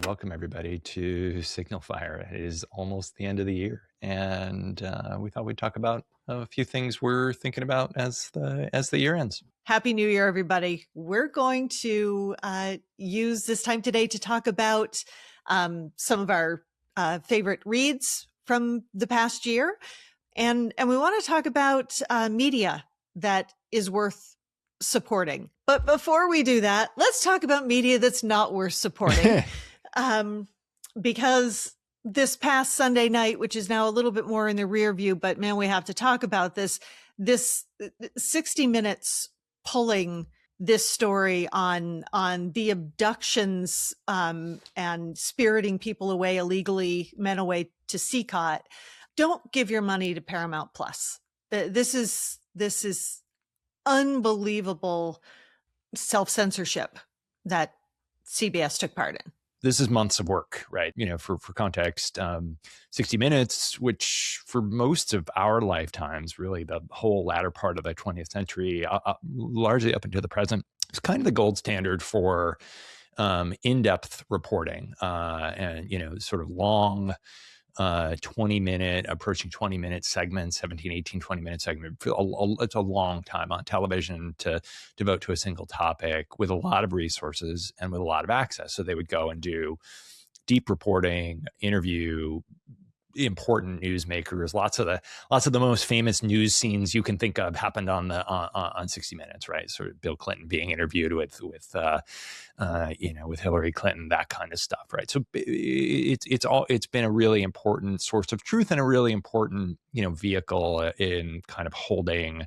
welcome everybody to Signal Fire. It is almost the end of the year, and we thought we'd talk about a few things we're thinking about as the year ends. Happy New Year, everybody. We're going to use this time today to talk about some of our favorite reads from the past year. And we want to talk about media that is worth supporting. But before we do that, let's talk about media that's not worth supporting. Because this past Sunday night, which is now a little bit more in the rear view, but man, we have to talk about this 60 Minutes pulling this story on the abductions and spiriting people away illegally, men away to CCOT. Don't give your money to Paramount Plus. This is unbelievable self-censorship that CBS took part in. This is months of work, right? For context, 60 Minutes, which for most of our lifetimes, really the whole latter part of the 20th century, largely up until the present, is kind of the gold standard for in-depth reporting and, sort of long approaching 20 minute segments, 17, 18, 20 minute segment. It's a long time on television to devote to a single topic with a lot of resources and with a lot of access. So they would go and do deep reporting, interview important newsmakers. Lots of the most famous news scenes you can think of happened on 60 Minutes, right? Sort of Bill Clinton being interviewed with Hillary Clinton, that kind of stuff, right? So it's been a really important source of truth and a really important vehicle in kind of holding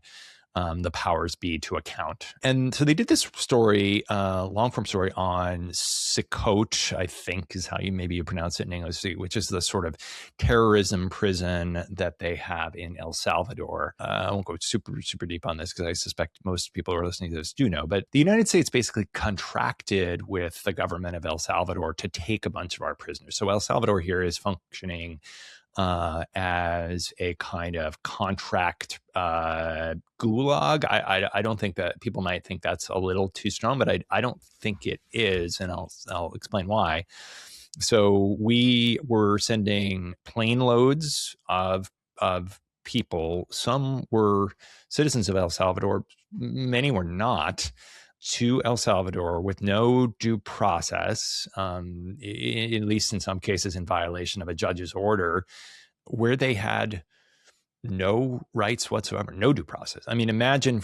the powers be to account. And so they did this story, long form story on Sikot, I think is how you pronounce it in English, which is the sort of terrorism prison that they have in El Salvador. I won't go super, super deep on this because I suspect most people who are listening to this do know, but the United States basically contracted with the government of El Salvador to take a bunch of our prisoners. So El Salvador here is functioning as a kind of contract gulag. I don't think that people might think that's a little too strong, but I don't think it is, and I'll explain why. So we were sending plane loads of people. Some were citizens of El Salvador, many were not, to El Salvador with no due process, at least in some cases in violation of a judge's order, where they had no rights whatsoever, no due process. I mean, imagine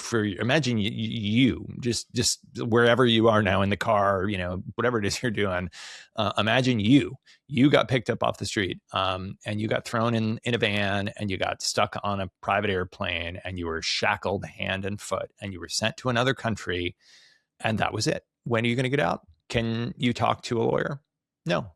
you just wherever you are now in the car, whatever it is you're doing. Imagine you got picked up off the street, and you got thrown in a van, and you got stuck on a private airplane, and you were shackled hand and foot, and you were sent to another country. And that was it. When are you going to get out? Can you talk to a lawyer? No.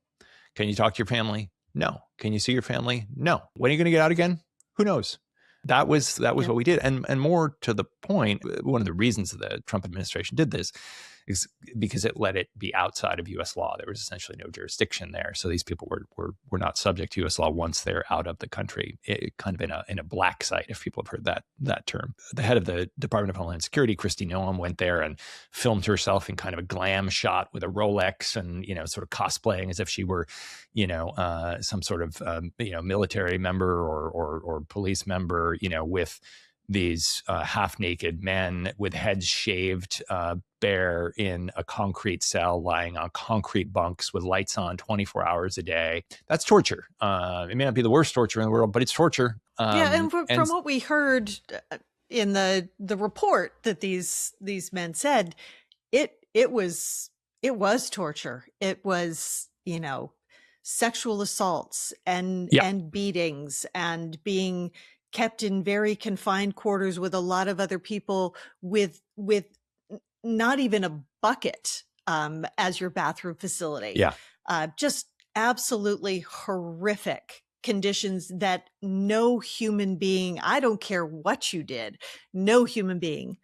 Can you talk to your family? No. Can you see your family? No. When are you going to get out again? Who knows? That was what we did. And more to the point, one of the reasons the Trump administration did this is because it let it be outside of U.S. law. There was essentially no jurisdiction there. So these people were not subject to U.S. law once they're out of the country, kind of in a black site, if people have heard that term. The head of the Department of Homeland Security, Kristi Noem, went there and filmed herself in kind of a glam shot with a Rolex and, sort of cosplaying as if she were, some sort of, military member or police member, with these half-naked men with heads shaved bare in a concrete cell, lying on concrete bunks with lights on 24 hours a day. That's torture. It may not be the worst torture in the world, but it's torture. And from what we heard in the report that these men said, it was torture. It was, sexual assaults and beatings and being kept in very confined quarters with a lot of other people with not even a bucket as your bathroom facility. Yeah. Just absolutely horrific conditions that no human being, I don't care what you did, no human being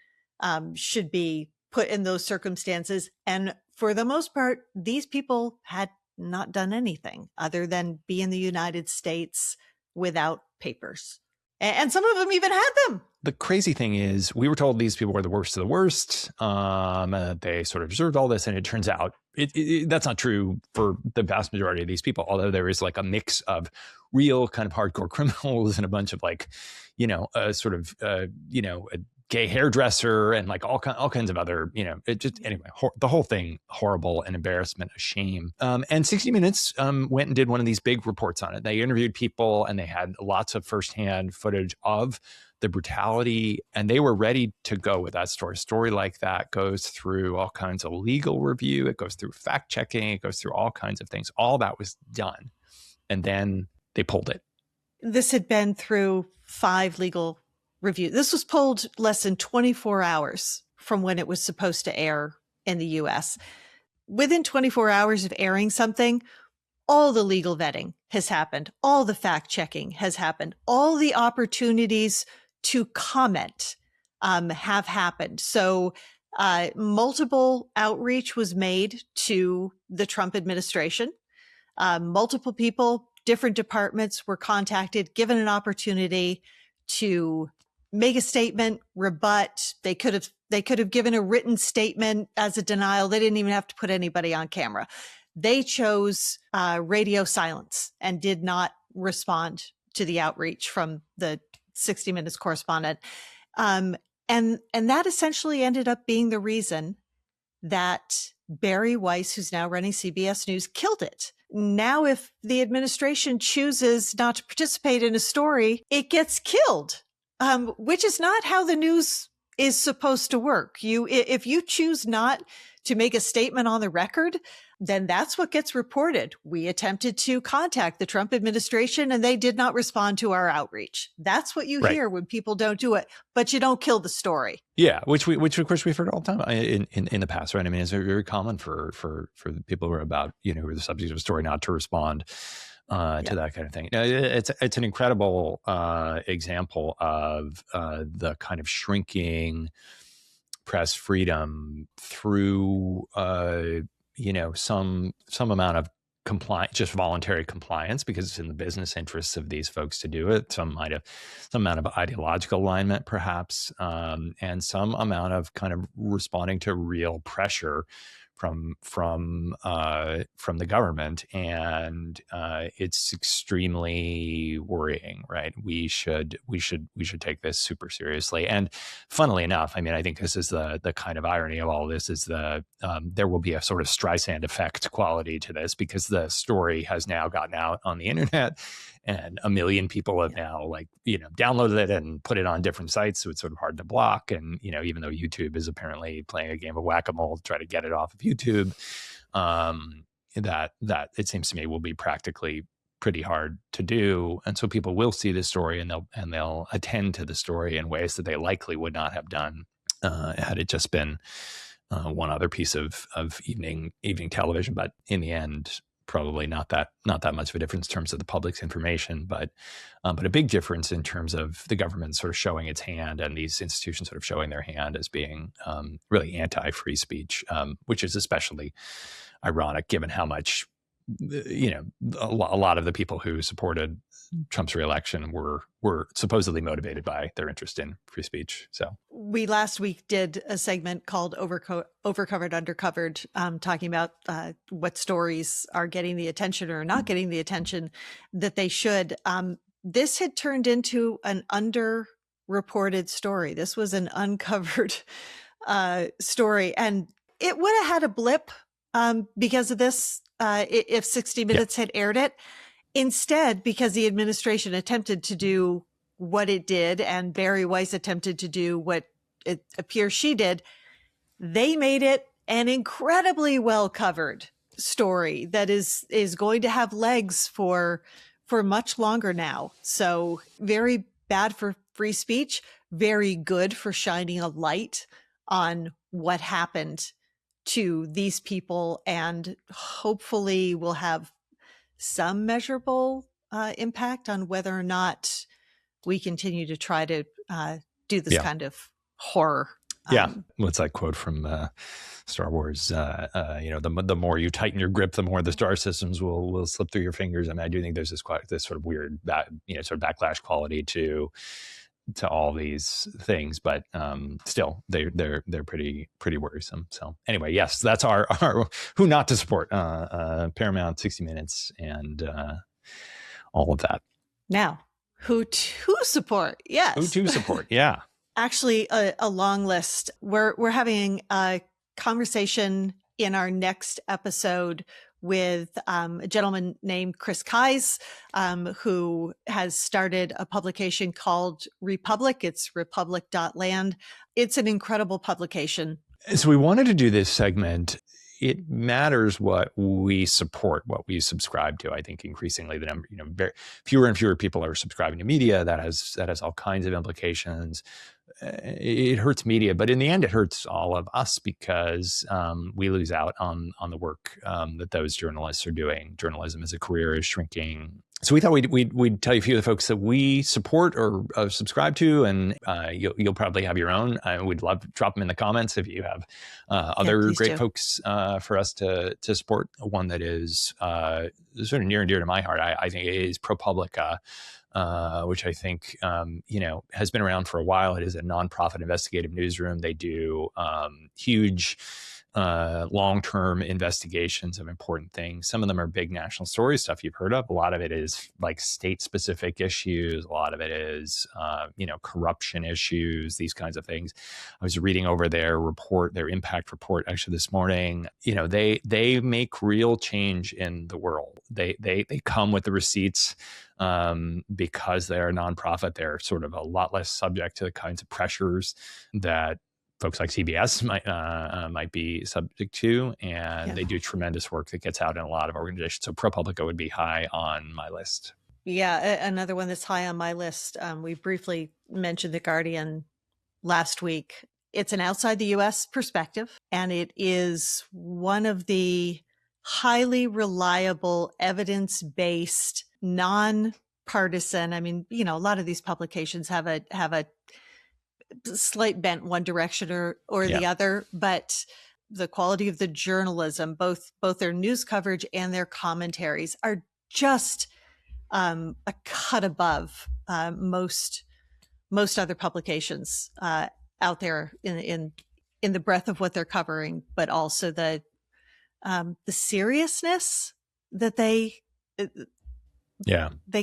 should be put in those circumstances. And for the most part, these people had not done anything other than be in the United States without papers. And some of them even had them. The crazy thing is, we were told these people were the worst of the worst. They sort of deserved all this, and it turns out that's not true for the vast majority of these people. Although there is like a mix of real kind of hardcore criminals and a bunch of like, a gay hairdresser and like all kinds of other, it just anyway. The whole thing horrible, an embarrassment, a shame. And 60 Minutes went and did one of these big reports on it. They interviewed people, and they had lots of firsthand footage of the brutality, and they were ready to go with that story. A story like that goes through all kinds of legal review. It goes through fact checking. It goes through all kinds of things. All that was done. And then they pulled it. This had been through 5 legal reviews. This was pulled less than 24 hours from when it was supposed to air in the US. Within 24 hours of airing something, all the legal vetting has happened. All the fact checking has happened. All the opportunities to comment have happened. So multiple outreach was made to the Trump administration. Multiple people, different departments were contacted, given an opportunity to make a statement, rebut. They could have given a written statement as a denial. They didn't even have to put anybody on camera. They chose radio silence and did not respond to the outreach from the 60 Minutes correspondent. And that essentially ended up being the reason that Barry Weiss, who's now running CBS News, killed it. Now, if the administration chooses not to participate in a story, it gets killed, which is not how the news is supposed to work. If you choose not to make a statement on the record, then that's what gets reported. We attempted to contact the Trump administration and they did not respond to our outreach. That's what you hear when people don't do it, but you don't kill the story. Yeah, which of course we've heard all the time in the past, right? I mean, it's very common for the people who are about, who are the subject of a story not to respond to that kind of thing. It's an incredible example of the kind of shrinking press freedom through some amount of compliance, just voluntary compliance, because it's in the business interests of these folks to do it. Some amount of ideological alignment, perhaps, and some amount of kind of responding to real pressure from the government, and it's extremely worrying, right? We should take this super seriously. And funnily enough, I mean, I think this is the kind of irony of all this is there will be a sort of Streisand effect quality to this, because the story has now gotten out on the internet, and 1 million people have now downloaded it and put it on different sites, so it's sort of hard to block. And even though YouTube is apparently playing a game of whack-a-mole to try to get it off of YouTube, that it seems to me will be practically pretty hard to do. And so people will see this story and they'll attend to the story in ways that they likely would not have done had it just been one other piece of evening television. But in the end, probably not that much of a difference in terms of the public's information, but a big difference in terms of the government sort of showing its hand and these institutions sort of showing their hand as being really anti-free speech, which is especially ironic given how much a lot of the people who supported Trump's reelection were supposedly motivated by their interest in free speech. So we last week did a segment called Overcovered, Undercovered, talking about what stories are getting the attention or not getting the attention that they should. This had turned into an underreported story. This was an uncovered story, and it would have had a blip because of this if 60 Minutes had aired it. Instead, because the administration attempted to do what it did and Barry Weiss attempted to do what it appears she did, they made it an incredibly well covered story that is going to have legs for much longer now. So very bad for free speech, very good for shining a light on what happened to these people, and hopefully will have some measurable impact on whether or not we continue to try to do this kind of horror. Yeah. What's that quote from Star Wars? The more you tighten your grip, the more the star systems will slip through your fingers. I mean, I do think there's this sort of weird, sort of backlash quality to all these things, but still they're pretty worrisome. So anyway, yes, that's our who not to support, Paramount, 60 Minutes, and all of that. Now, who to support? Yes, who to support? Yeah, actually, a long list. We're having a conversation in our next episode with a gentleman named Chris Keyes, who has started a publication called Republic. It's republic.land. It's an incredible publication. So we wanted to do this segment. It matters what we support, what we subscribe to. I think increasingly the number, fewer and fewer people are subscribing to media. That has all kinds of implications. It hurts media, but in the end, it hurts all of us because we lose out on the work that those journalists are doing. Journalism as a career is shrinking. So we thought we'd tell you a few of the folks that we support or subscribe to, and you'll probably have your own. We'd love to drop them in the comments if you have other great folks for us to support. One that is sort of near and dear to my heart, I think, is ProPublica. Which I think, has been around for a while. It is a nonprofit investigative newsroom. They do huge long-term investigations of important things. Some of them are big national story stuff you've heard of. A lot of it is like state-specific issues. A lot of it is, corruption issues, these kinds of things. I was reading over their impact report actually this morning. They make real change in the world. They come with the receipts. Because they're a nonprofit, they're sort of a lot less subject to the kinds of pressures that folks like CBS might be subject to, and they do tremendous work that gets out in a lot of organizations. So ProPublica would be high on my list. Yeah, another one that's high on my list. We briefly mentioned The Guardian last week. It's an outside the U.S. perspective, and it is one of the highly reliable, evidence-based, non-partisan. I mean, a lot of these publications have a slight bent one direction or the other, but the quality of the journalism, both their news coverage and their commentaries, are just a cut above most other publications out there in the breadth of what they're covering, but also the seriousness that they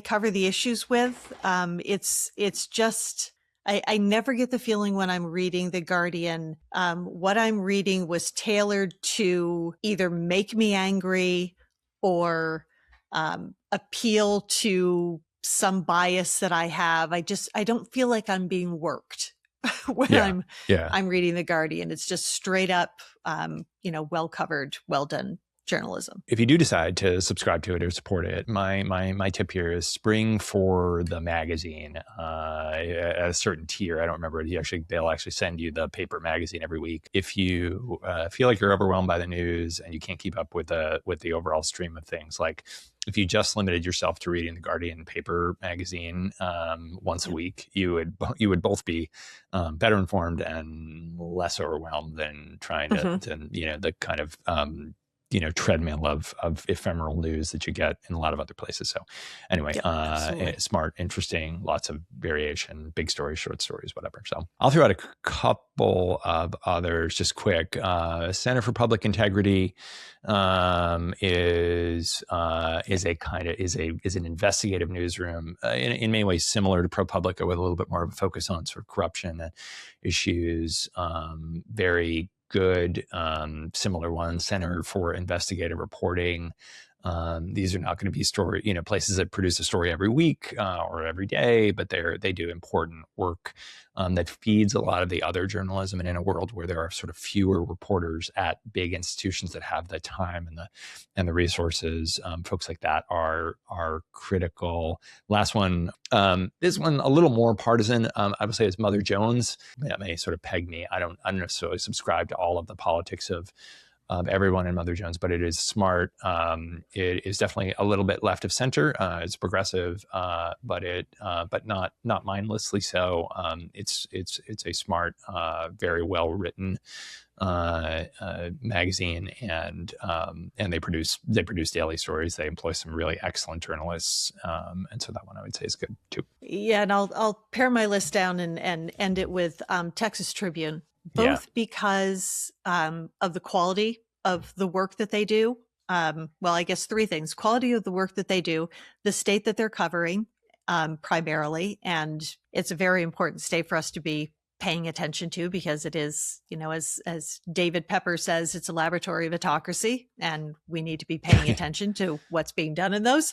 cover the issues with. It's just, I never get the feeling when I'm reading The Guardian, what I'm reading was tailored to either make me angry or appeal to some bias that I have. I don't feel like I'm being worked when I'm reading The Guardian. It's just straight up, well covered, well done journalism. If you do decide to subscribe to it or support it, my tip here is spring for the magazine at a certain tier. I don't remember. They'll actually send you the paper magazine every week. If you feel like you're overwhelmed by the news and you can't keep up with the overall stream of things, like if you just limited yourself to reading the Guardian paper magazine once a week, you would both be better informed and less overwhelmed than trying to the kind of treadmill of ephemeral news that you get in a lot of other places. So anyway, smart, interesting, lots of variation, big stories, short stories, whatever. So I'll throw out a couple of others just quick. Center for Public Integrity is an investigative newsroom in many ways similar to ProPublica, with a little bit more of a focus on sort of corruption issues. Very good, similar one, Center for Investigative Reporting. These are not going to be places that produce a story every week or every day, but they do important work that feeds a lot of the other journalism. And in a world where there are sort of fewer reporters at big institutions that have the time and the resources, folks like that are critical. Last one, this one a little more partisan. I would say is Mother Jones. That may sort of peg me. I don't necessarily subscribe to all of the politics of everyone in Mother Jones, but it is smart. It is definitely a little bit left of center. It's progressive, but not mindlessly so. It's a smart, very well written magazine, and they produce daily stories. They employ some really excellent journalists, and so that one I would say is good too. Yeah, and I'll pare my list down and end it with Texas Tribune, Yeah. both because of the quality of the work that they do. Well, I guess three things: quality of the work that they do, the state that they're covering primarily, and it's a very important state for us to be paying attention to, because it is, as David Pepper says, it's a laboratory of autocracy, and we need to be paying attention to what's being done in those.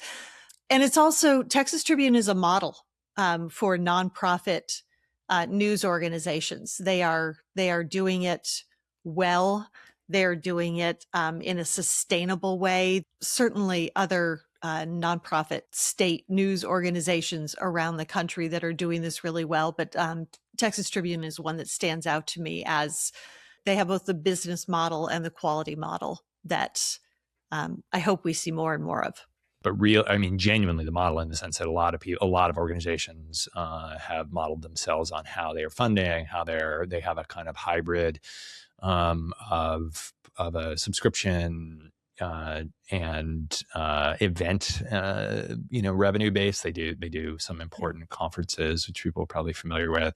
And it's also, Texas Tribune is a model for nonprofit news organizations. They are doing it well. They're doing it in a sustainable way. Certainly other nonprofit state news organizations around the country that are doing this really well. But Texas Tribune is one that stands out to me, as they have both the business model and the quality model that I hope we see more and more of. But genuinely the model, in the sense that a lot of organizations have modeled themselves on how they are funding, how they have a kind of hybrid of a subscription and event revenue base. They do some important conferences, which people are probably familiar with,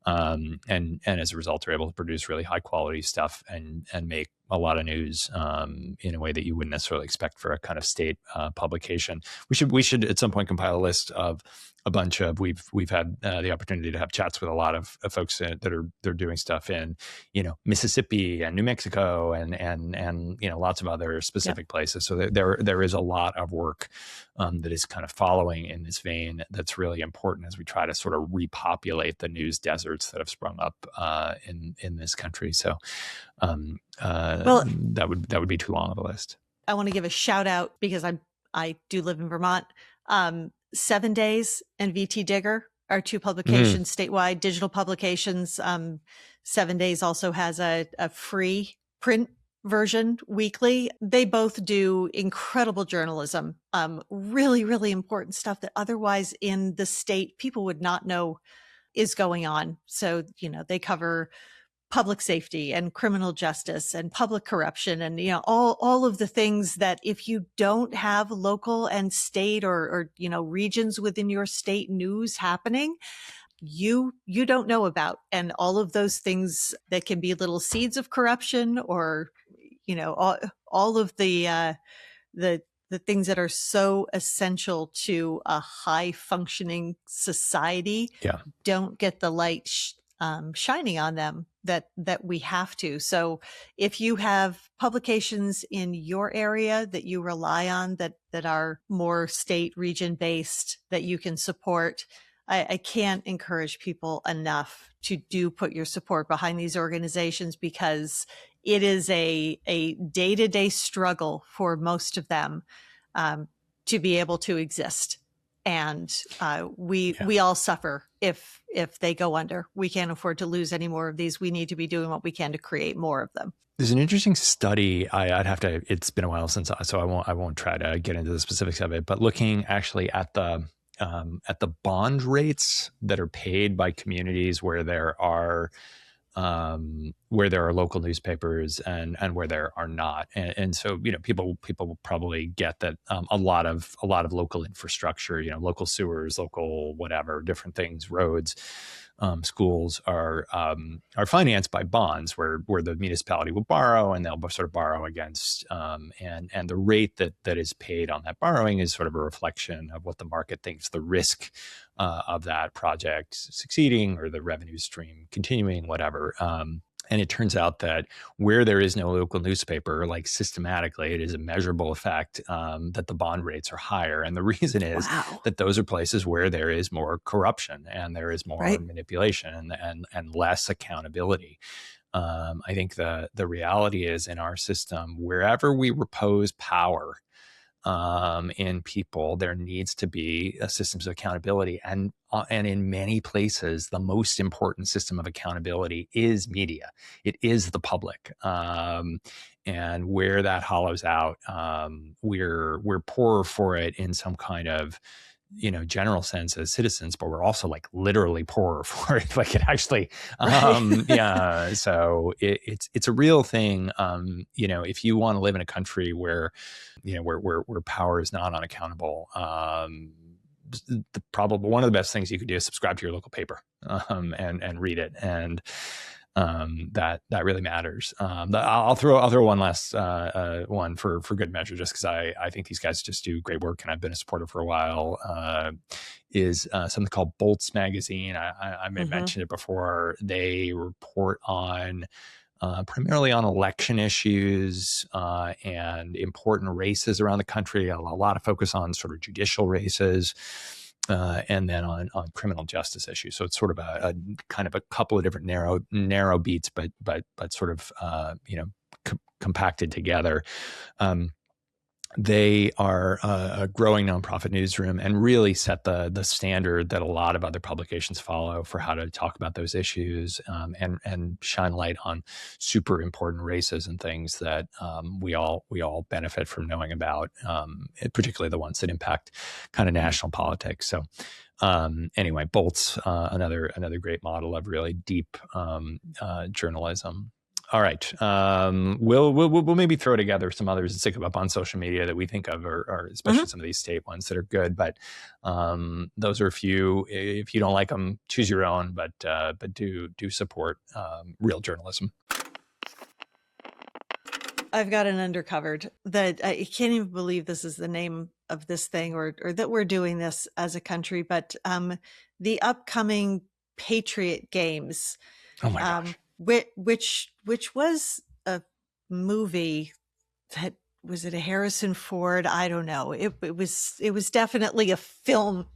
and as a result are able to produce really high quality stuff and make a lot of news in a way that you wouldn't necessarily expect for a kind of state publication. We should at some point compile a list of a bunch of, we've had the opportunity to have chats with a lot of folks they're doing stuff in Mississippi and New Mexico and lots of other specific places. So there is a lot of work that is kind of following in this vein that's really important as we try to sort of repopulate the news deserts that have sprung up in this country. So well, that would be too long of a list. I want to give a shout out, because I do live in Vermont. 7 Days and VT Digger are two publications, statewide digital publications. 7 Days also has a free print version weekly. They both do incredible journalism, really, really important stuff that otherwise in the state people would not know is going on. So, they cover public safety and criminal justice and public corruption and all of the things that if you don't have local and state or regions within your state news happening, you don't know about. And all of those things that can be little seeds of corruption, or all of the things that are so essential to a high functioning society don't get the light shining on them that we have to. So if you have publications in your area that you rely on that are more state region based that you can support, I can't encourage people enough to put your support behind these organizations, because it is a day-to-day struggle for most of them to be able to exist. And we all suffer if they go under. We can't afford to lose any more of these. We need to be doing what we can to create more of them. There's an interesting study. I'd have to. It's been a while since, so I won't try to get into the specifics of it. But looking actually at the bond rates that are paid by communities where there are local newspapers and where there are not, and so people will probably get that a lot of local infrastructure, local sewers, local whatever, different things, roads, schools are financed by bonds where the municipality will borrow, and they'll sort of borrow against and the rate that is paid on that borrowing is sort of a reflection of what the market thinks the risk of that project succeeding or the revenue stream continuing, whatever. And it turns out that where there is no local newspaper, like systematically, it is a measurable effect that the bond rates are higher. And the reason is that those are places where there is more corruption and there is more manipulation and less accountability. I think the reality is, in our system, wherever we repose power in people, there needs to be a systems of accountability, and in many places the most important system of accountability is media. It is the public, and and where that hollows out, we're poorer for it in some kind of, general sense as citizens, but we're also like literally poorer for it. Like it actually, Right. yeah. So it's a real thing. If you want to live in a country where, where power is not unaccountable, probably one of the best things you could do is subscribe to your local paper, and read it. And that really matters. I'll throw one last one for good measure, just because I think these guys just do great work, and I've been a supporter for a while. Is something called Bolts Magazine. I may have mentioned it before. They report on primarily on election issues and important races around the country. A lot of focus on sort of judicial races. And then on criminal justice issues. So it's sort of a kind of a couple of different narrow beats, but sort of compacted together. They are a growing nonprofit newsroom and really set the standard that a lot of other publications follow for how to talk about those issues, and shine light on super important races and things that we all benefit from knowing about, particularly the ones that impact kind of national politics. So anyway, Bolt's another great model of really deep journalism. All right. We'll maybe throw together some others and stick them up on social media that we think of, or especially some of these state ones that are good. But those are a few. If you don't like them, choose your own. But do support real journalism. I've got an undercovered that I can't even believe this is the name of this thing, or that we're doing this as a country. But the upcoming Patriot Games. Oh my gosh. Which was a movie that, was it a Harrison Ford? I don't know. It was definitely a film.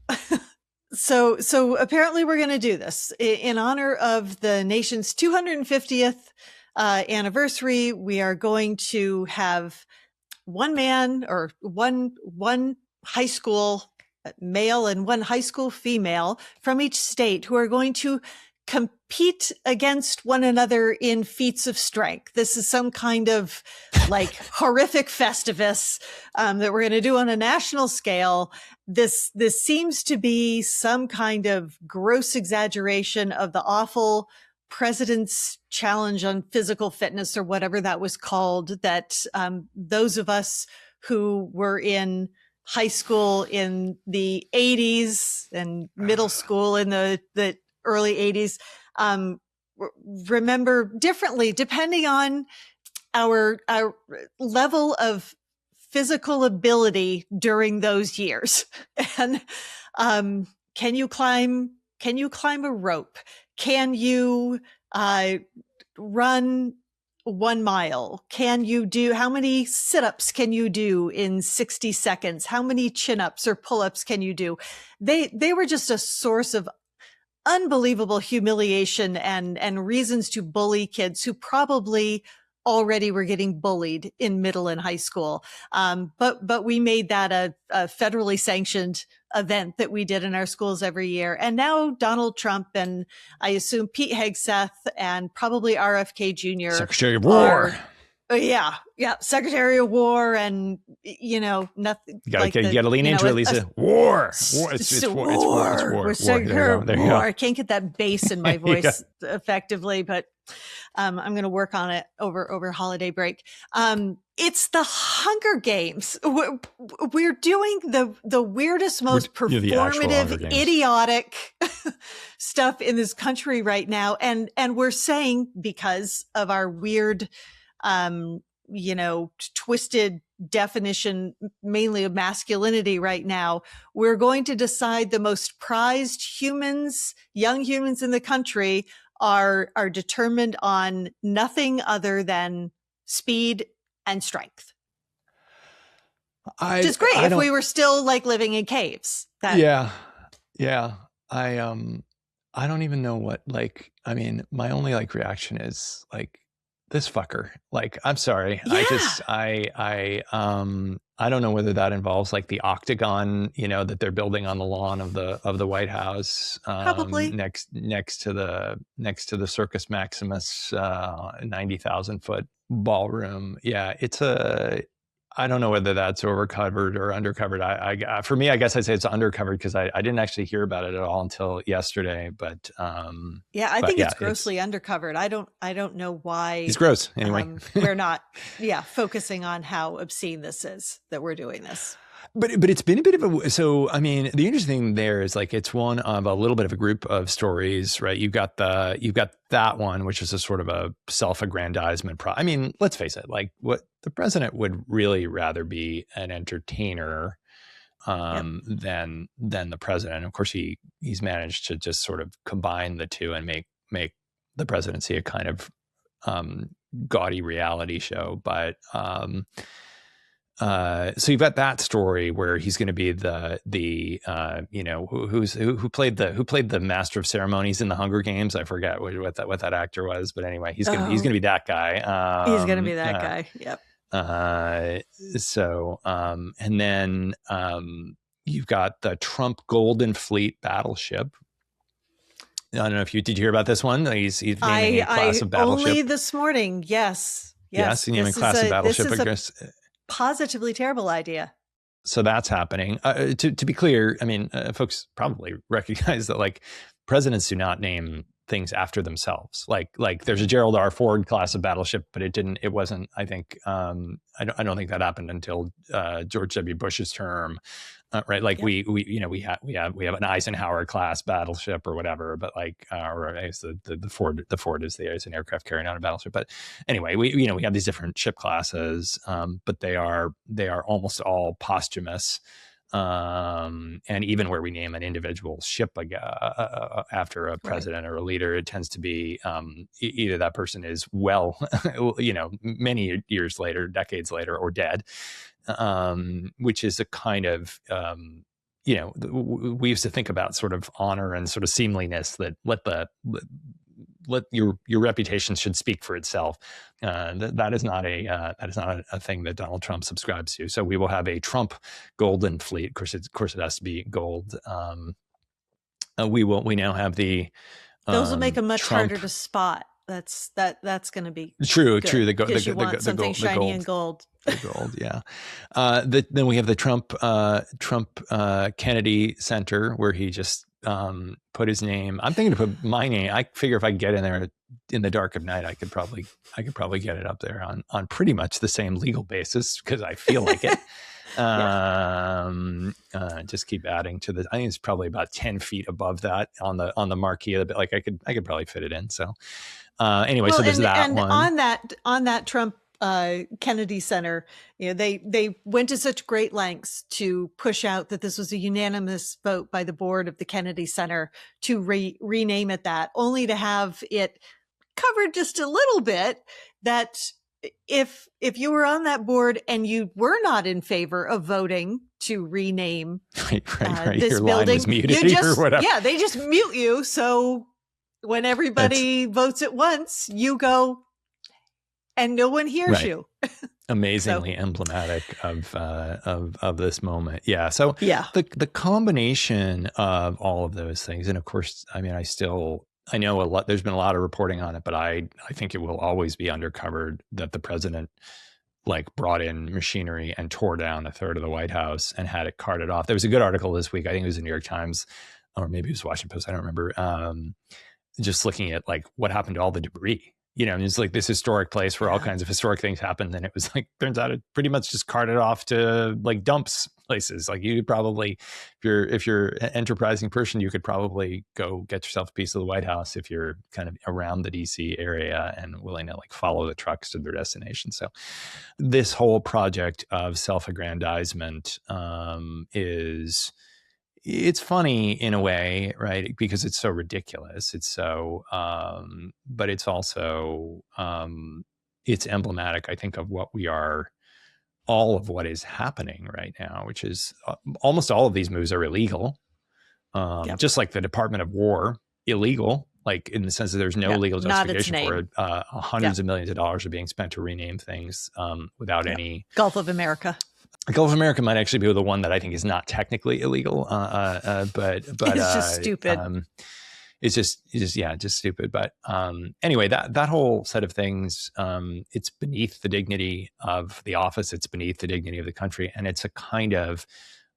So apparently we're going to do this in honor of the nation's 250th anniversary. We are going to have one man, or one high school male and one high school female from each state, who are going to compete against one another in feats of strength. This is some kind of like horrific festivus that we're going to do on a national scale. This seems to be some kind of gross exaggeration of the awful President's Challenge on Physical Fitness, or whatever that was called, that those of us who were in high school in the 80s and middle school in the early 80s, remember differently depending on our level of physical ability during those years. And can you climb a rope? Can you run 1 mile? How many sit-ups can you do in 60 seconds? How many chin-ups or pull-ups can you do? They were just a source of unbelievable humiliation and reasons to bully kids who probably already were getting bullied in middle and high school. But we made that a federally sanctioned event that we did in our schools every year. And now Donald Trump and I assume Pete Hegseth and probably RFK Jr. Secretary of War. Yeah. Secretary of War, and nothing. You gotta lean into it, Lisa. War. It's war. Secretary of There you War. go. I can't get that bass in my voice effectively, but I'm going to work on it over holiday break. It's the Hunger Games. We're doing the weirdest, most performative, idiotic stuff in this country right now, and we're saying, because of our weird, twisted definition, mainly of masculinity right now, we're going to decide the most prized humans, young humans in the country are determined on nothing other than speed and strength. Which is great if we were still like living in caves. Yeah. I don't even know what, my only reaction is this fucker. Like, I'm sorry. Yeah, I don't know whether that involves like the octagon, that they're building on the lawn of the White House, probably. next to the Circus Maximus, 90,000 foot ballroom. Yeah, I don't know whether that's overcovered or undercovered. For me, I guess I'd say it's undercovered because I didn't actually hear about it at all until yesterday. Yeah, I But think yeah, it's grossly undercovered. I don't know he's why gross anyway. we're not focusing on how obscene this is that we're doing this. But it's been a bit of so I mean the interesting thing there is like it's one of a little bit of a group of stories, right? You've got that one, which is a sort of a self-aggrandizement. I mean, let's face it, like what the president would really rather be an entertainer Yep. than the president. Of course, he's managed to just sort of combine the two and make the presidency a kind of gaudy reality show. But so you've got that story where he's going to be who played the master of ceremonies in the Hunger Games. I forget what that actor was, but anyway, he's gonna Oh, be that guy. he's gonna be that guy. Yep. And then you've got the Trump Golden Fleet battleship. I don't know if did you hear about this one? He's naming a class of battleship. Only this morning. Yes. Yes, naming a class of battleship. This is a positively terrible idea. So that's happening. To be clear, I mean, folks probably recognize that like presidents do not name things after themselves. Like there's a Gerald R. Ford class of battleship, but it wasn't. I think I don't think that happened until George W. Bush's term. Right, like yep. we have an Eisenhower class battleship or whatever, but like or I guess the Ford is an aircraft carrying out a battleship. But anyway, we have these different ship classes, but they are almost all posthumous. And even where we name an individual ship after a president or a leader, it tends to be either that person is many years later, decades later, or dead. Which is a kind of, we used to think about sort of honor and sort of seemliness that let your reputation should speak for itself. That is not a thing that Donald Trump subscribes to. So we will have a Trump Golden Fleet. Of course, it has to be gold. We now have the. Those will make them much Trump, harder to spot. That's going to be true. Good, true. Something shiny and gold. The gold, yeah. Then we have the Trump Kennedy Center where he just put his name. I'm thinking to put my name. I figure if I get in there in the dark of night, I could probably get it up there on pretty much the same legal basis because I feel like it. Just keep adding to the. I think it's probably about 10 feet above that on the marquee. Like I could probably fit it in. So anyway, so there's that one on that Trump Kennedy Center. They went to such great lengths to push out that this was a unanimous vote by the board of the Kennedy Center to rename it that, only to have it covered just a little bit that if you were on that board and you were not in favor of voting to rename right. This Your building, line was muted or whatever. Yeah, they just mute you. So when everybody votes at once, you go and no one hears you. Amazingly emblematic of this moment. Yeah. So yeah, the combination of all of those things, and of course, I mean, I know a lot. There's been a lot of reporting on it, but I think it will always be undercovered that the president like brought in machinery and tore down a third of the White House and had it carted off. There was a good article this week. I think it was the New York Times, or maybe it was Washington Post. I don't remember. Just looking at like what happened to all the debris. It's like this historic place where all kinds of historic things happened. And it was like, turns out it pretty much just carted off to like dumps places. Like you probably, if you're an enterprising person, you could probably go get yourself a piece of the White House if you're kind of around the DC area and willing to like follow the trucks to their destination. So this whole project of self-aggrandizement it's funny in a way, right? Because it's so ridiculous. It's so, but it's also, it's emblematic, I think, of all of what is happening right now, which is almost all of these moves are illegal. Just like the Department of War, illegal. like in the sense that there's no Yeah, legal not its justification for name. it. Yeah. Hundreds of millions of dollars are being spent to rename things without Yeah. any. Gulf of America. Gulf of America might actually be the one that I think is not technically illegal, but It's just stupid. just stupid. But anyway, that whole set of things, it's beneath the dignity of the office. It's beneath the dignity of the country, and it's a kind of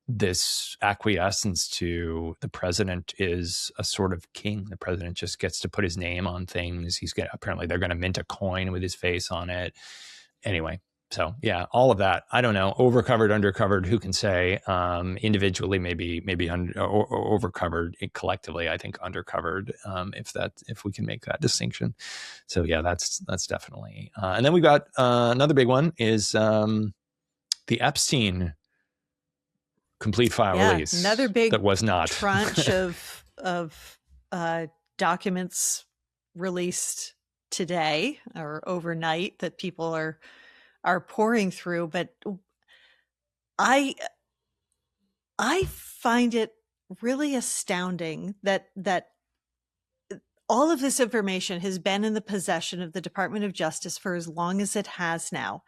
this acquiescence to the president is a sort of king. The president just gets to put his name on things. Apparently they're going to mint a coin with his face on it. Anyway, so yeah, all of that. I don't know. Overcovered, undercovered. Who can say? Individually, maybe overcovered. Collectively, I think undercovered. If we can make that distinction. So yeah, that's definitely. And then we got another big one is the Epstein complete file release. Another big that was not tranche of documents released today or overnight that people are pouring through. But I find it really astounding that all of this information has been in the possession of the Department of Justice for as long as it has now,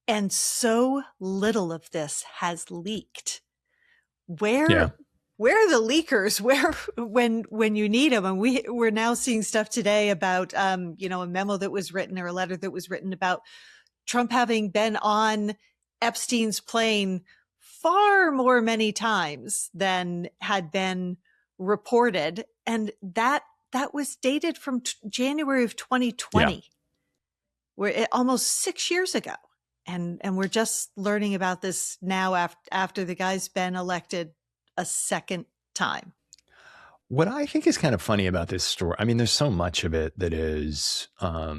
and so little of this has leaked. Where are the leakers? Where when you need them? And we're now seeing stuff today about a memo that was written or a letter that was written about Trump having been on Epstein's plane far more many times than had been reported, and that was dated from January of 2020, where almost 6 years ago. And we're just learning about this now after the guy's been elected a second time. What I think is kind of funny about this story, I mean, there's so much of it that is, I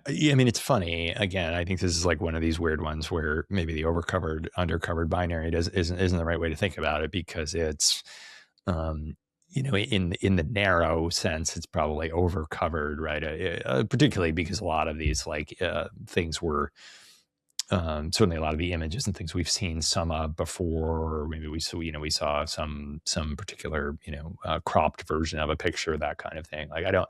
mean, it's funny. Again, I think this is like one of these weird ones where maybe the overcovered, undercovered binary isn't the right way to think about it, because it's, in the narrow sense, it's probably overcovered, right? Particularly because a lot of these things were. Certainly a lot of the images and things we've seen some of before, or maybe we saw some particular, cropped version of a picture, that kind of thing. Like, I don't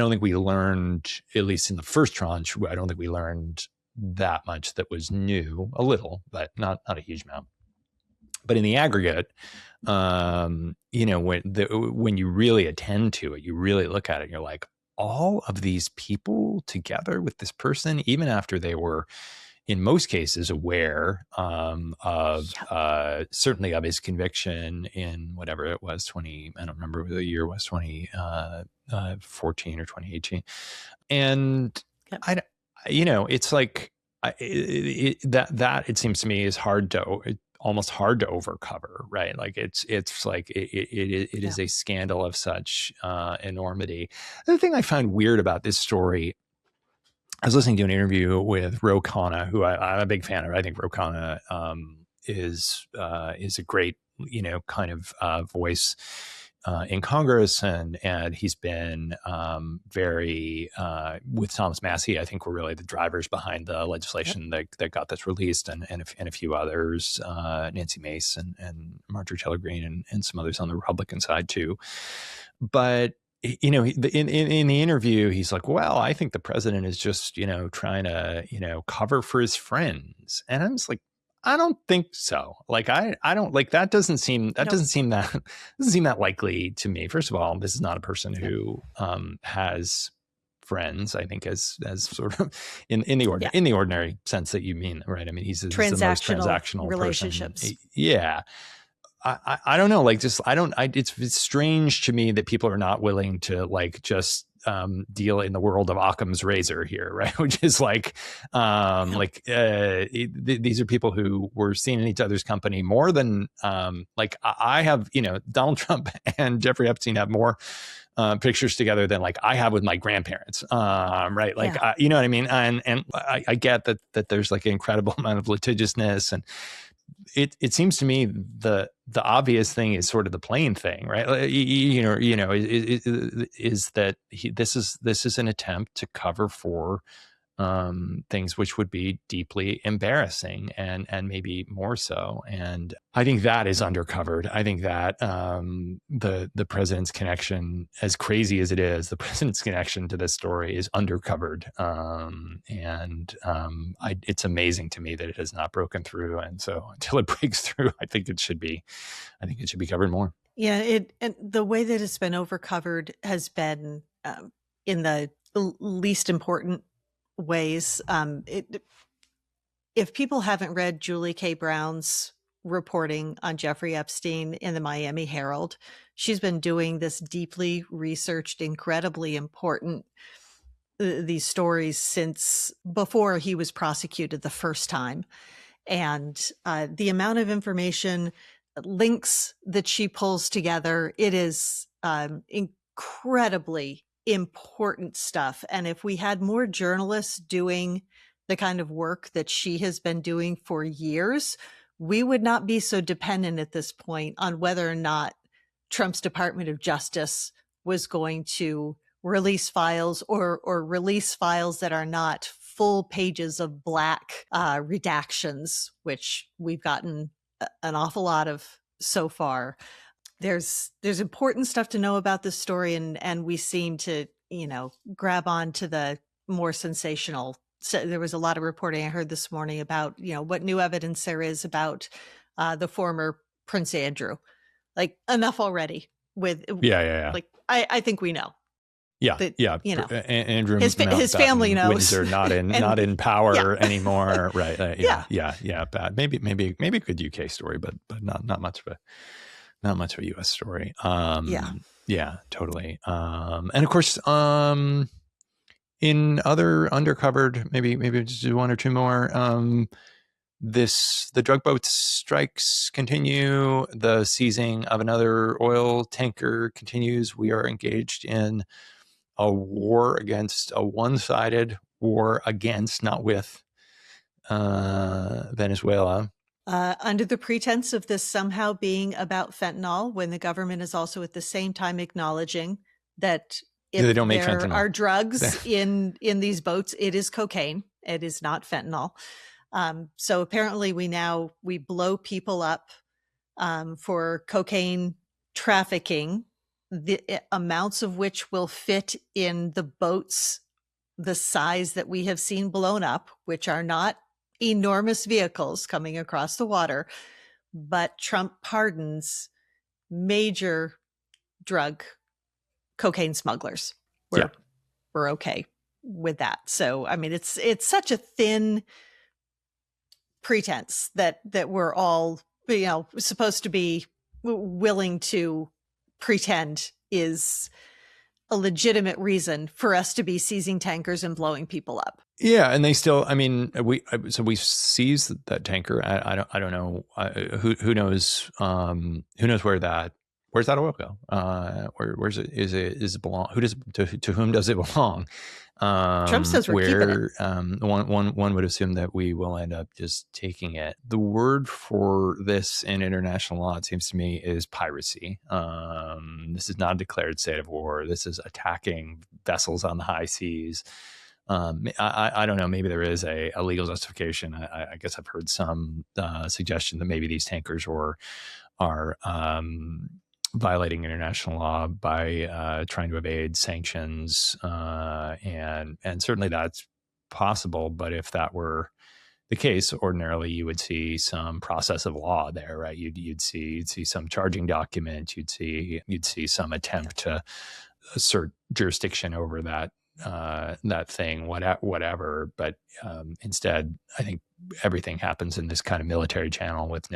think we learned, at least in the first tranche, I don't think we learned that much that was new. A little, but not a huge amount. But in the aggregate, when you really attend to it, you really look at it, and you're like, all of these people together with this person, even after they were, in most cases, aware of certainly of his conviction in whatever it was, I don't remember what the year was, 2014 or 2018. And it's like that it seems to me is almost hard to overcover, right? Like it's like it is a scandal of such enormity. The thing I find weird about this story, I was listening to an interview with Ro Khanna, who I'm a big fan of. I think Ro Khanna is a great, kind of voice in Congress, and he's been very with Thomas Massie. I think were really the drivers behind the legislation that got this released, and a few others, Nancy Mace and Marjorie Taylor Greene, and some others on the Republican side too. But in the interview, he's like, well, I think the president is just, trying to, cover for his friends. And I'm just like, I don't think so. Like, I don't like, that doesn't seem that likely to me. First of all, this is not a person who has friends, I think, as sort of in the ordinary sense that you mean, right? I mean, he's the most transactional relationships. Person. Yeah. I don't know. Like, just, it's strange to me that people are not willing to just deal in the world of Occam's razor here, right? Which is these are people who were seen in each other's company more than I have, Donald Trump and Jeffrey Epstein have more pictures together than I have with my grandparents, right? You know what I mean? And I get that there's an incredible amount of litigiousness, and it seems to me the obvious thing is sort of the plain thing, right? Is that this is an attempt to cover for things which would be deeply embarrassing and maybe more so. And I think that is undercovered. I think that the president's connection, as crazy as it is, the president's connection to this story is undercovered. It's amazing to me that it has not broken through. And so until it breaks through, I think it should be covered more. Yeah, and the way that it's been overcovered has been in the least important ways. If people haven't read Julie K. Brown's reporting on Jeffrey Epstein in the Miami Herald, she's been doing this deeply researched, incredibly important these stories since before he was prosecuted the first time. And the amount of information, links that she pulls together, it is incredibly important stuff. And if we had more journalists doing the kind of work that she has been doing for years, we would not be so dependent at this point on whether or not Trump's Department of Justice was going to release files or release files that are not full pages of black redactions, which we've gotten an awful lot of so far. There's important stuff to know about this story, and we seem to, grab on to the more sensational. So there was a lot of reporting I heard this morning about, what new evidence there is about the former Prince Andrew. Like, enough already with, Yeah. like, I think we know. Yeah, that, Andrew, his family knows. Windsor not in power anymore, right? Yeah. Bad. Maybe a good UK story, but not much of a US story. Yeah, totally. And of course, in other undercovered, maybe just do one or two more. The drug boat strikes continue. The seizing of another oil tanker continues. We are engaged in a war against a one-sided war against, not with, Venezuela. Under the pretense of this somehow being about fentanyl, when the government is also at the same time acknowledging that if they don't make there fentanyl. are drugs in these boats, it is cocaine. It is not fentanyl. So apparently we blow people up for cocaine trafficking, the amounts of which will fit in the boats the size that we have seen blown up, which are not enormous vehicles coming across the water, but Trump pardons major cocaine smugglers. We're okay with that. So, I mean, it's such a thin pretense that we're all, supposed to be willing to pretend is a legitimate reason for us to be seizing tankers and blowing people up. Yeah, and they still. I mean, we seized that tanker. I don't know who knows. Who knows where's that oil go? Where's it? Is it belong? To whom does it belong? Trump says we're keeping it. One would assume that we will end up just taking it. The word for this in international law, it seems to me, is piracy. This is not a declared state of war. This is attacking vessels on the high seas. I don't know. Maybe there is a legal justification. I guess I've heard some suggestion that maybe these tankers are violating international law by trying to evade sanctions, and certainly that's possible. But if that were the case, ordinarily you would see some process of law there, right? You'd see some charging document. You'd see some attempt to assert jurisdiction over that thing, whatever. But instead, I think everything happens in this kind of military channel with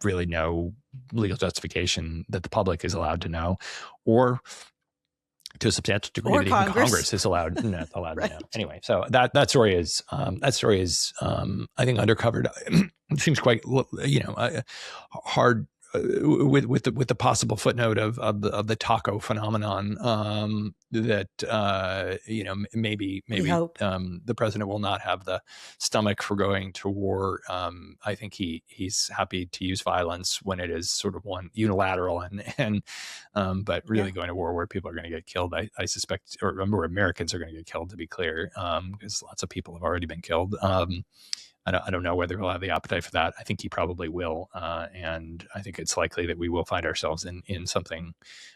really no legal justification that the public is allowed to know, or to a substantial degree that even Congress is allowed right. to know. Anyway, so that story is I think undercovered. It seems quite hard with the possible footnote of the taco phenomenon, that maybe We hope. the president will not have the stomach for going to war. I think he's happy to use violence when it is sort of one unilateral and but really going to war where people are going to get killed, I suspect, or remember, Americans are going to get killed, to be clear, because lots of people have already been killed. I don't know whether he'll have the appetite for that. I think he probably will. And I think it's likely that we will find ourselves in something,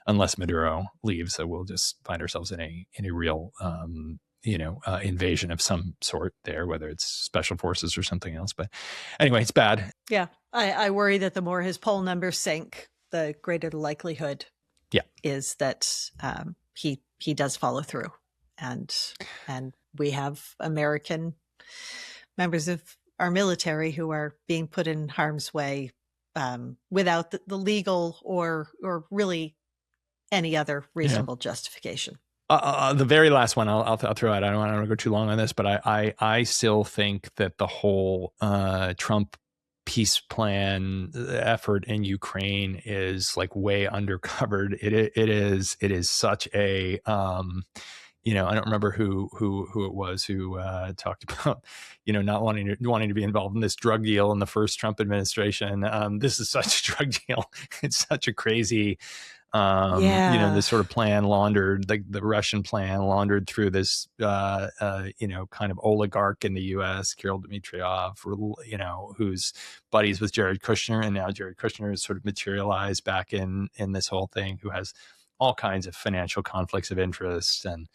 unless Maduro leaves, that we'll just find ourselves in a real, invasion of some sort there, whether it's special forces or something else. But anyway, it's bad. Yeah. I worry that the more his poll numbers sink, the greater the likelihood is that he does follow through. And we have American members of our military who are being put in harm's way without the legal or really any other reasonable justification. The very last one I'll throw out. I don't want to go too long on this, but I still think that the whole Trump peace plan effort in Ukraine is like way undercovered. It is such a I don't remember who it was who talked about, not wanting to be involved in this drug deal in the first Trump administration. This is such a drug deal. It's such a crazy, this sort of plan laundered, like the Russian plan laundered through this, kind of oligarch in the U.S., Kirill Dmitriev, who's buddies with Jared Kushner, and now Jared Kushner is sort of materialized back in this whole thing, who has all kinds of financial conflicts of interest. And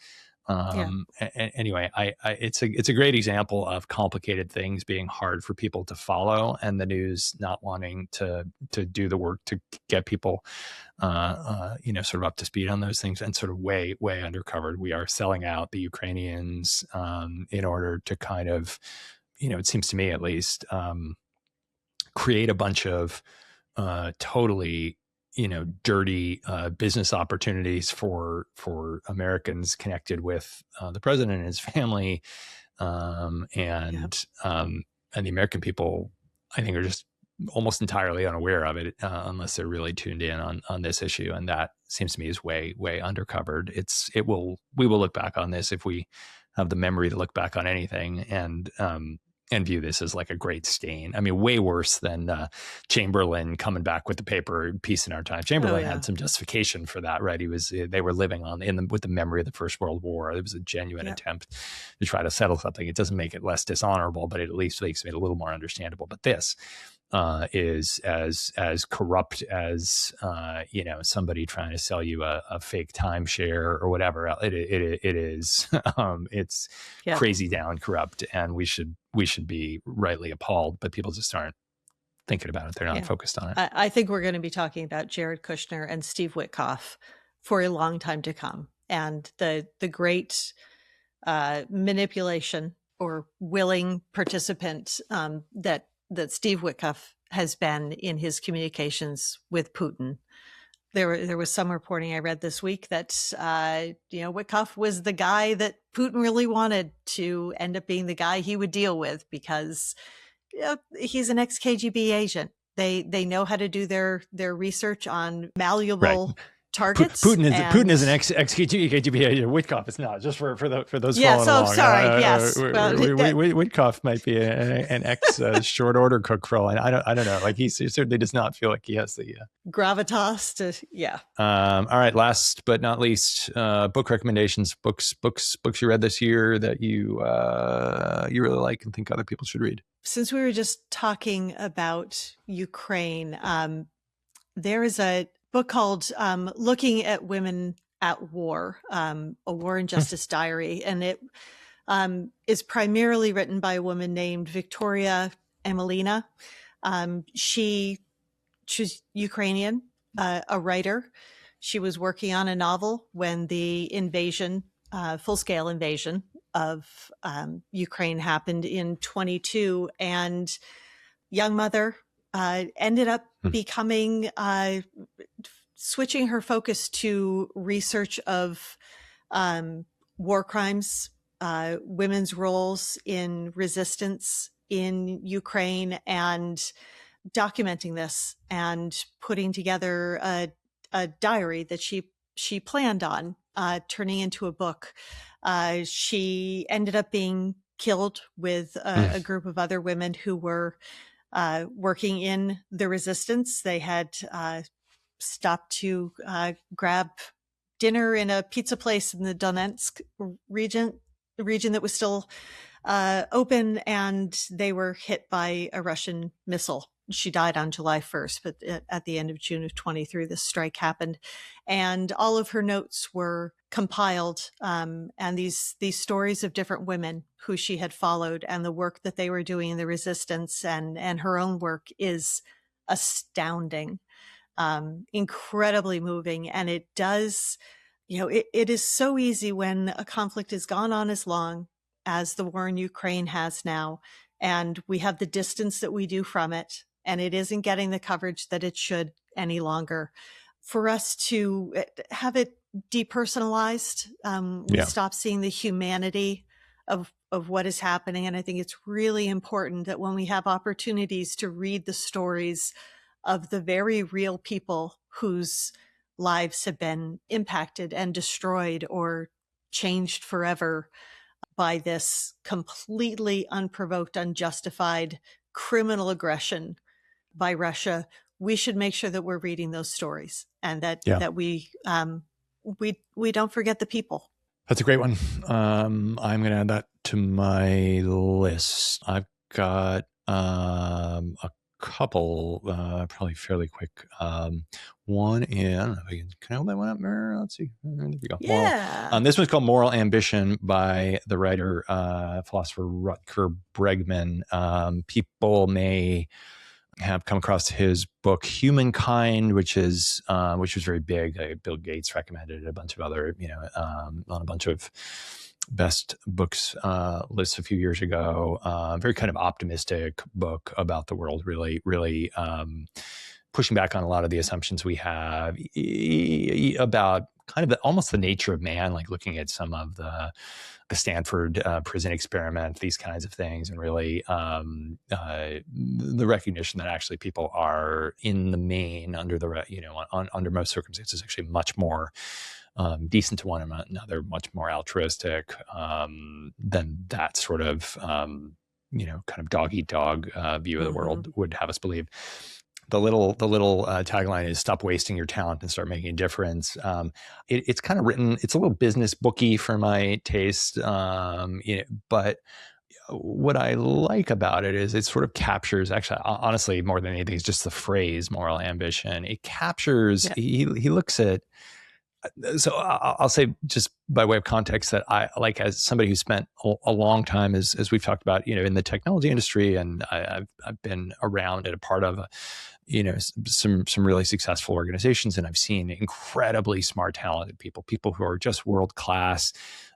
anyway, it's a great example of complicated things being hard for people to follow, and the news not wanting to do the work to get people, sort of up to speed on those things, and sort of way undercovered. We are selling out the Ukrainians in order to kind of, it seems to me at least, create a bunch of totally dirty business opportunities for Americans connected with the president and his family, and the American people, I think, are just almost entirely unaware of it, unless they're really tuned in on this issue. And that seems to me is way undercovered. We will look back on this, if we have the memory to look back on anything, and view this as like a great stain. I mean, way worse than Chamberlain coming back with the paper Peace in Our Time. Chamberlain had some justification for that, right? They were living with the memory of the First World War. It was a genuine attempt to try to settle something. It doesn't make it less dishonorable, but it at least makes it a little more understandable. But this is as corrupt as somebody trying to sell you a fake timeshare or whatever. It is it's crazy down corrupt, and we should be rightly appalled, but people just aren't thinking about it. They're not focused on it. I think we're going to be talking about Jared Kushner and Steve Witkoff for a long time to come, and the great manipulation or willing participant that Steve Witkoff has been in his communications with Putin. There was some reporting I read this week that Witkoff was the guy that Putin really wanted to end up being the guy he would deal with, because he's an ex-KGB agent. They know how to do their research on malleable targets. Putin is an ex-KGB agent. Witkoff is not. Just for those following along. Sorry. Yes. Witkoff might be an ex short order cook for all. I don't know. Like he certainly does not feel like he has the gravitas to. All right. Last but not least, book recommendations. Books you read this year that you really like and think other people should read. Since we were just talking about Ukraine, there is a book called Looking at Women at War, a War and Justice Diary. And it is primarily written by a woman named Victoria Emelina. She's Ukrainian, a writer. She was working on a novel when the invasion, full-scale invasion of Ukraine happened in 22, and young mother ended up becoming, switching her focus to research of war crimes, women's roles in resistance in Ukraine, and documenting this and putting together a diary that she planned on turning into a book. She ended up being killed with a group of other women who were working in the resistance. They had stopped to grab dinner in a pizza place in the Donetsk region that was still open, and they were hit by a Russian missile. She died on July 1st, but at the end of June of 23, this strike happened. And all of her notes were compiled, and these stories of different women who she had followed and the work that they were doing in the resistance and her own work is astounding, incredibly moving. And it does, it is so easy when a conflict has gone on as long as the war in Ukraine has now, and we have the distance that we do from it, and it isn't getting the coverage that it should any longer, for us to have it depersonalized. We stop seeing the humanity of what is happening. And I think it's really important that when we have opportunities to read the stories of the very real people whose lives have been impacted and destroyed or changed forever by this completely unprovoked, unjustified criminal aggression by Russia, we should make sure that we're reading those stories and that we don't forget the people. That's a great one. I'm going to add that to my list. I've got a couple, probably fairly quick. One in, I don't know if can I hold that one up? Let's see. There we go. Yeah. This one's called Moral Ambition by the writer, philosopher Rutger Bregman. People may have come across his book Humankind, which was very big. Bill Gates recommended it, a bunch of other, on a bunch of best books lists a few years ago. Very kind of optimistic book about the world, really, really pushing back on a lot of the assumptions we have about kind of almost the nature of man, like looking at some of the Stanford prison experiment, these kinds of things, and really the recognition that actually people are, in the main, under under most circumstances, actually much more decent to one another, much more altruistic than that sort of kind of dog eat dog view of the world would have us believe. The little tagline is "Stop wasting your talent and start making a difference." It's kind of written. It's a little business booky for my taste, but what I like about it is it sort of captures, actually, honestly, more than anything, is just the phrase "moral ambition." It captures. He looks at. So I'll say, just by way of context, that I, like, as somebody who spent a long time, as we've talked about, in the technology industry, and I've been around and a part of, some really successful organizations, and I've seen incredibly smart, talented people who are just world class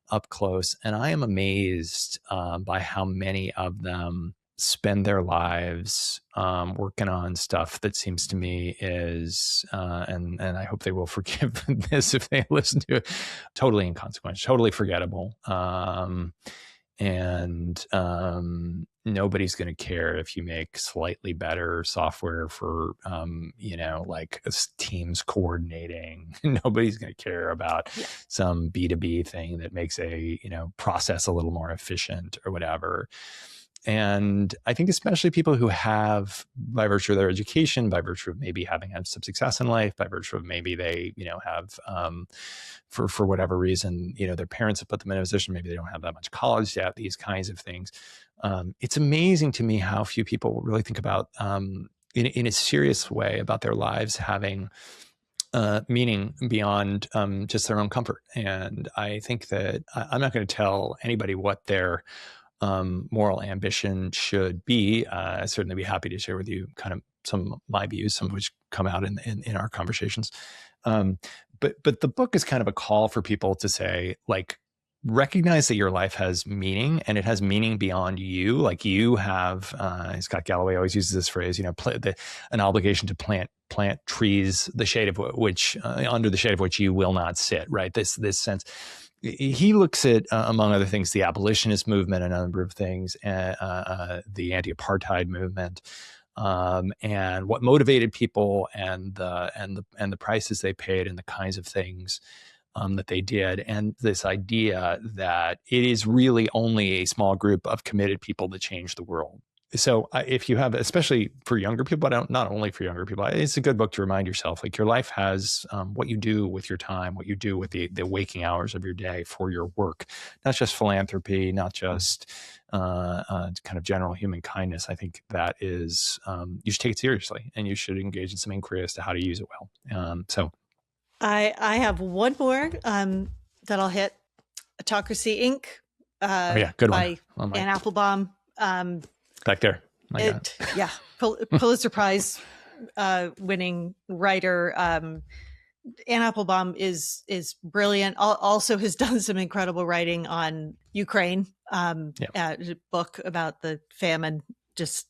up close, and I am amazed by how many of them spend their lives working on stuff that seems to me is, and I hope they will forgive this if they listen to it, totally inconsequential, totally forgettable. And nobody's going to care if you make slightly better software for, like teams coordinating. Nobody's going to care about some B2B thing that makes a, process a little more efficient or whatever. And I think especially people who have, by virtue of their education, by virtue of maybe having had some success in life, by virtue of maybe they, have, for whatever reason, their parents have put them in a position, maybe they don't have that much college debt, these kinds of things. It's amazing to me how few people really think about, in a serious way, about their lives having meaning beyond just their own comfort. And I think that I'm not going to tell anybody what their moral ambition should be. I'd certainly be happy to share with you kind of some of my views, some of which come out in our conversations. But the book is kind of a call for people to say, like, recognize that your life has meaning, and it has meaning beyond you. Like, you have, Scott Galloway always uses this phrase, an obligation to plant trees, the shade of which, under the shade of which you will not sit, right? This sense. He looks at, among other things, the abolitionist movement, a number of things, the anti-apartheid movement, and what motivated people, and the prices they paid, and the kinds of things that they did, and this idea that it is really only a small group of committed people that change the world. So if you have, especially for younger people, but not only for younger people, it's a good book to remind yourself, like, your life has what you do with your time, what you do with the waking hours of your day for your work, not just philanthropy, not just kind of general human kindness. I think that is, you should take it seriously, and you should engage in some inquiry as to how to use it well. So I have one more that I'll hit. Autocracy Inc. Oh yeah, good by one. Anne Applebaum. Back there. Yeah, Pulitzer Prize winning writer. Anne Applebaum is brilliant. Also has done some incredible writing on Ukraine. A book about the famine, just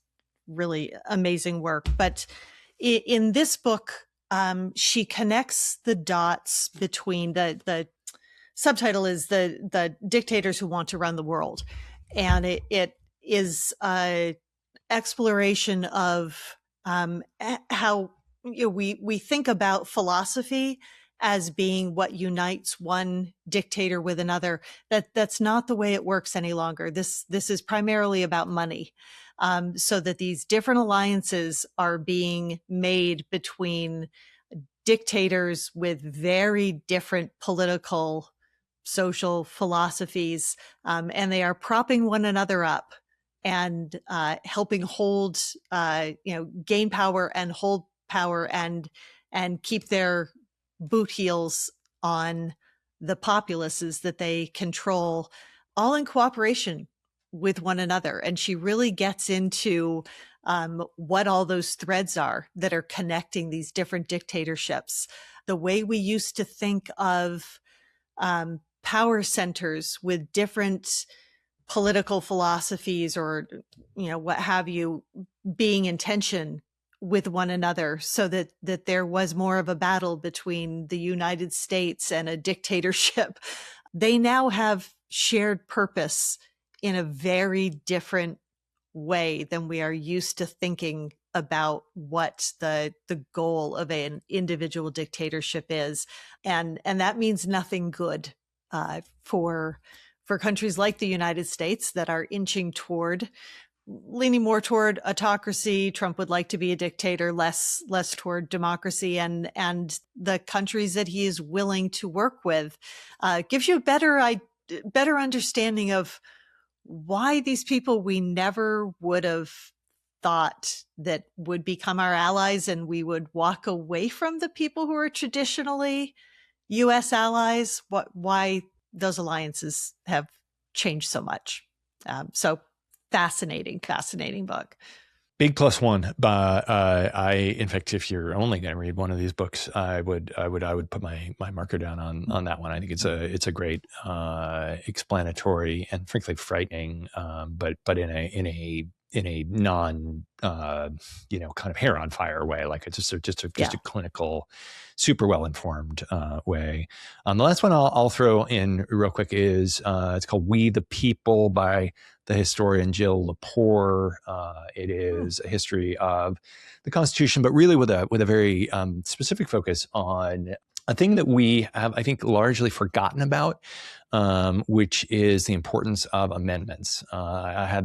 really amazing work. But in this book, she connects the dots between the subtitle is the dictators who want to run the world, and it is a exploration of how we think about philosophy as being what unites one dictator with another. That's not the way it works any longer. This is primarily about money. So that these different alliances are being made between dictators with very different political, social philosophies, and they are propping one another up and helping hold, gain power and hold power and keep their boot heels on the populaces that they control, all in cooperation with one another. And she really gets into what all those threads are that are connecting these different dictatorships. The way we used to think of power centers with different political philosophies or, what have you, being in tension with one another, so that there was more of a battle between the United States and a dictatorship. They now have shared purpose in a very different way than we are used to thinking about what the goal of an individual dictatorship is. And that means nothing good for countries like the United States that are leaning more toward autocracy. Trump would like to be a dictator, less toward democracy, and the countries that he is willing to work with gives you a better understanding of why these people we never would have thought that would become our allies, and we would walk away from the people who are traditionally U.S. allies, why those alliances have changed so much. So fascinating book. Big plus one. In fact, if you're only going to read one of these books, I would put my marker down on that one. I think it's a great explanatory and frankly frightening, but in a non kind of hair on fire way, like it's just a clinical, super well informed way. The last one I'll throw in real quick is it's called We the People by the historian Jill Lepore. It is a history of the Constitution, but really with a very specific focus on a thing that we have, I think, largely forgotten about, which is the importance of amendments. I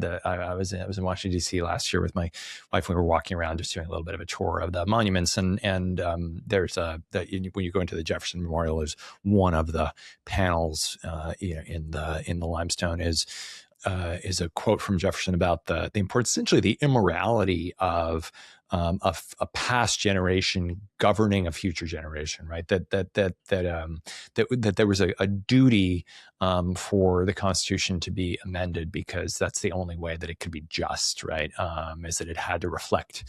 was in Washington D.C. last year with my wife. We were walking around just doing a little bit of a tour of the monuments, and there's when you go into the Jefferson Memorial, is one of the panels in the limestone is a quote from Jefferson about the importance, essentially the immorality of a past generation governing a future generation, right? That there was a duty for the Constitution to be amended because that's the only way that it could be just, right? Is that it had to reflect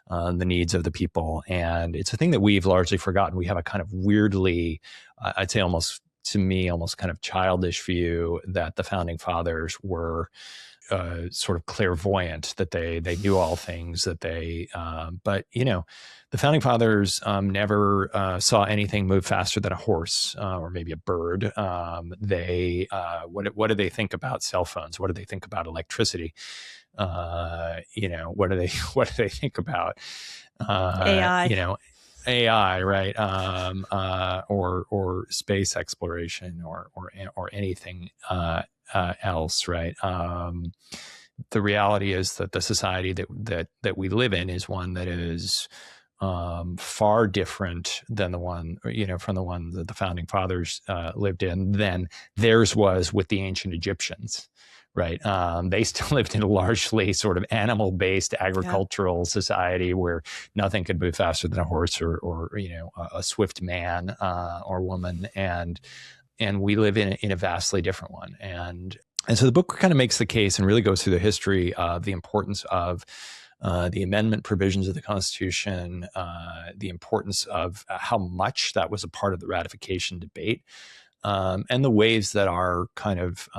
the needs of the people, and it's a thing that we've largely forgotten. We have a kind of weirdly, I'd say almost kind of childish view that the founding fathers were sort of clairvoyant, that they knew all things, that they, but the founding fathers never saw anything move faster than a horse or maybe a bird. They what do they think about cell phones? What do they think about electricity? What do they think about AI. AI, right? Or space exploration or anything else, right? The reality is that the society that we live in is one that is far different than the one, from the one that the founding fathers lived in than theirs was with the ancient Egyptians. Right. They still lived in a largely sort of animal-based agricultural society where nothing could move faster than a horse or a swift man or woman. And we live in a vastly different one. And so the book kind of makes the case and really goes through the history of the importance of the amendment provisions of the Constitution, the importance of how much that was a part of the ratification debate, and the ways that our kind of,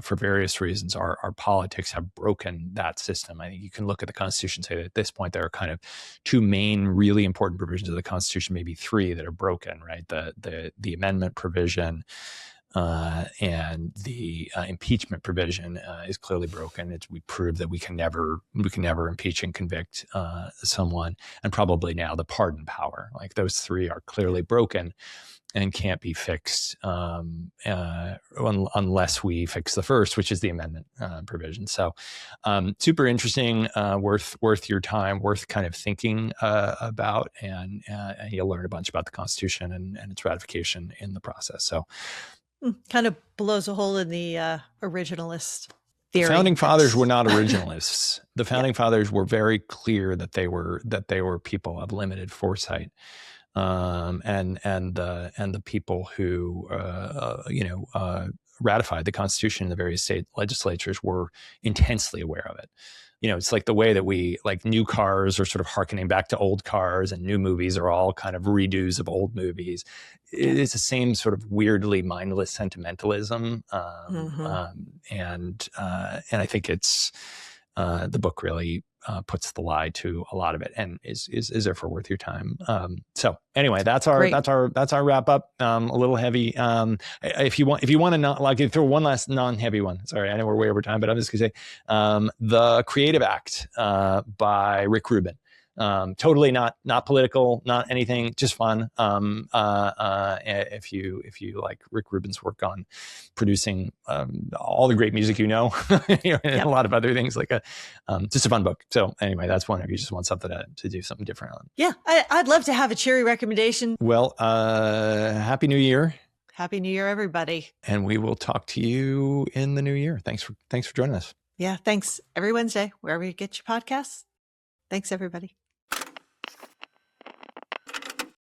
for various reasons, our politics have broken that system. I think you can look at the Constitution and say that at this point there are kind of two main really important provisions of the Constitution, maybe three, that are broken, right? The amendment provision, and the impeachment provision is clearly broken. We prove that we can never impeach and convict someone, and probably now the pardon power. Like, those three are clearly broken and can't be fixed unless we fix the first, which is the amendment provision. So super interesting, worth your time, worth kind of thinking about, and you'll learn a bunch about the Constitution and its ratification in the process. So kind of blows a hole in the originalist theory. The founding fathers were not originalists. The founding fathers were very clear that they were people of limited foresight. And the people who ratified the Constitution in the various state legislatures were intensely aware of it. It's like the way that we, like, new cars are sort of hearkening back to old cars, and new movies are all kind of redos of old movies. It's the same sort of weirdly mindless sentimentalism, and I think it's the book really puts the lie to a lot of it, and is therefore worth your time. So anyway, that's our wrap up. A little heavy. If you want to not, like, throw one last non-heavy one. Sorry, I know we're way over time, but I'm just gonna say The Creative Act by Rick Rubin. Totally not political, not anything, just fun. If you like Rick Rubin's work on producing all the great music, and a lot of other things, like just a fun book. So anyway, that's one if you just want something to do something different on. Yeah, I'd love to have a cheery recommendation. Well, Happy New Year. Happy New Year, everybody. And we will talk to you in the new year. Thanks for joining us. Yeah, thanks. Every Wednesday, wherever you get your podcasts. Thanks, everybody.